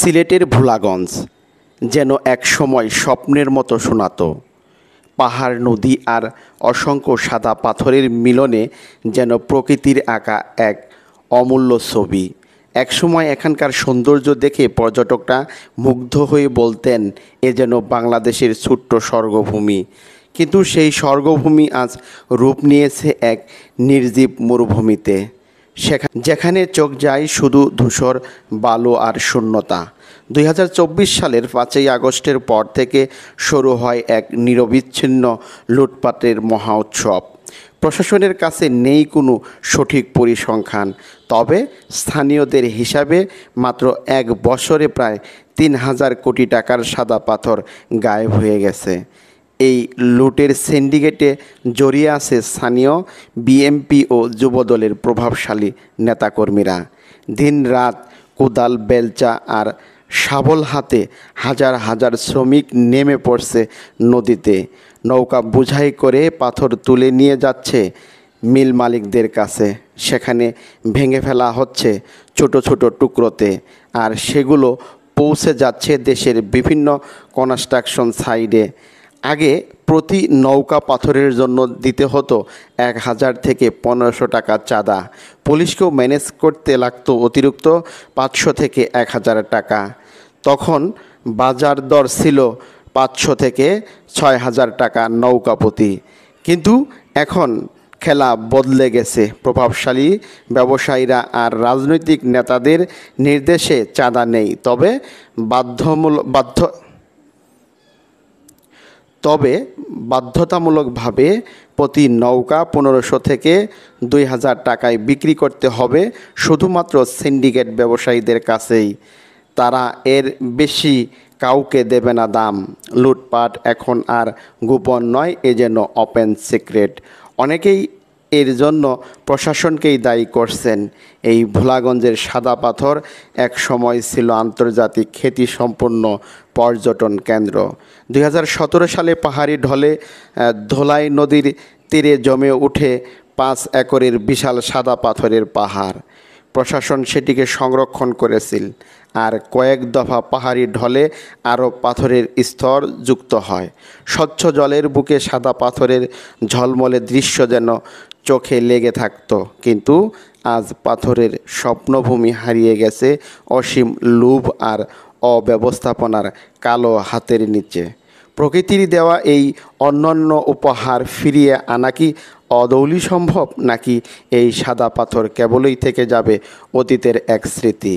সিলেটের ভোলাগঞ্জ যেন একসময় স্বপ্নের মতো শোনাতো। পাহাড়, নদী আর অসংখ্য সাদা পাথরের মিলনে যেন প্রকৃতির আঁকা এক অমূল্য ছবি। একসময় এখানকার সৌন্দর্য দেখে পর্যটকরা মুগ্ধ হয়ে বলতেন, এ যেন বাংলাদেশের ছোট্ট স্বর্গভূমি। কিন্তু সেই স্বর্গভূমি আজ রূপ নিয়েছে এক নির্জীব মরুভূমিতে, যেখানে চোখ যায় শুধু ধূসর বালু আর শূন্যতা। 2024 সালের 5ই আগস্টের পর থেকে শুরু হয় এক নিরবিচ্ছিন্ন লুটপাটের মহা উৎসব। প্রশাসনের কাছে নেই কোনো সঠিক পরিসংখ্যান, তবে স্থানীয়দের হিসাবে মাত্র 1 বছরে প্রায় 3000 কোটি টাকার সাদা পাথর গায়েব হয়ে গেছে। এই লুটের সিন্ডিকেটে জড়িয়ে আছে স্থানীয় বিএমপি ও যুবদলের প্রভাবশালী নেতাকর্মীরা। দিনরাত কোদাল, বেলচা আর শাবল হাতে হাজার হাজার শ্রমিক নেমে পড়ছে নদীতে। নৌকা বোঝাই করে পাথর তুলে নিয়ে যাচ্ছে মিল মালিকদের কাছে। সেখানে ভেঙে ফেলা হচ্ছে ছোট ছোট টুকরোতে, আর সেগুলো পৌঁছে যাচ্ছে দেশের বিভিন্ন কনস্ট্রাকশন সাইটে। আগে প্রতি নৌকা পাথরের জন্য দিতে হতো 1000 থেকে 1500 টাকা চাঁদা। পুলিশকেও ম্যানেজ করতে লাগতো অতিরিক্ত 500 থেকে 1000 টাকা। তখন বাজার দর ছিল 500 থেকে 6000 টাকা নৌকা প্রতি। কিন্তু এখন খেলা বদলে গেছে। প্রভাবশালী ব্যবসায়ীরা আর রাজনৈতিক নেতাদের নির্দেশে চাঁদা নেই, তবে বাধ্যতামূলকভাবে প্রতি নৌকা 1500 থেকে 2000 টাকায় বিক্রি করতে হবে শুধুমাত্র সিন্ডিকেট ব্যবসায়ীদের কাছেই। তারা এর বেশি কাউকে দেবে না দাম। লুটপাট এখন আর গোপন নয়, এ যেন ওপেন সিক্রেট। অনেকেই এর জন্য প্রশাসনকেই দায়ী করছেন। এই ভোলাগঞ্জের সাদা পাথর এক সময় ছিল আন্তর্জাতিক খ্যাতিসম্পন্ন পর্যটন কেন্দ্র। 2017 সালে পাহাড়ি ঢলে ধলাই নদীর তীরে জমে ওঠে 5 একরের বিশাল সাদা পাথরের পাহাড়। প্রশাসন সেটিকে সংরক্ষণ করেছিল, আর কয়েক দফা পাহাড়ি ঢলে আরও পাথরের স্তর যুক্ত হয়। স্বচ্ছ জলের বুকে সাদা পাথরের ঝলমলে দৃশ্য যেন চোখে লেগে থাকতো। কিন্তু আজ পাথরের স্বপ্নভূমি হারিয়ে গেছে অসীম লোভ আর অব্যবস্থাপনার কালো হাতের নিচে। প্রকৃতির দেওয়া এই অনন্য উপহার ফিরিয়ে আনা কি আদৌই সম্ভব, নাকি এই সাদা পাথর কেবলই থেকে যাবে অতীতের এক স্মৃতি?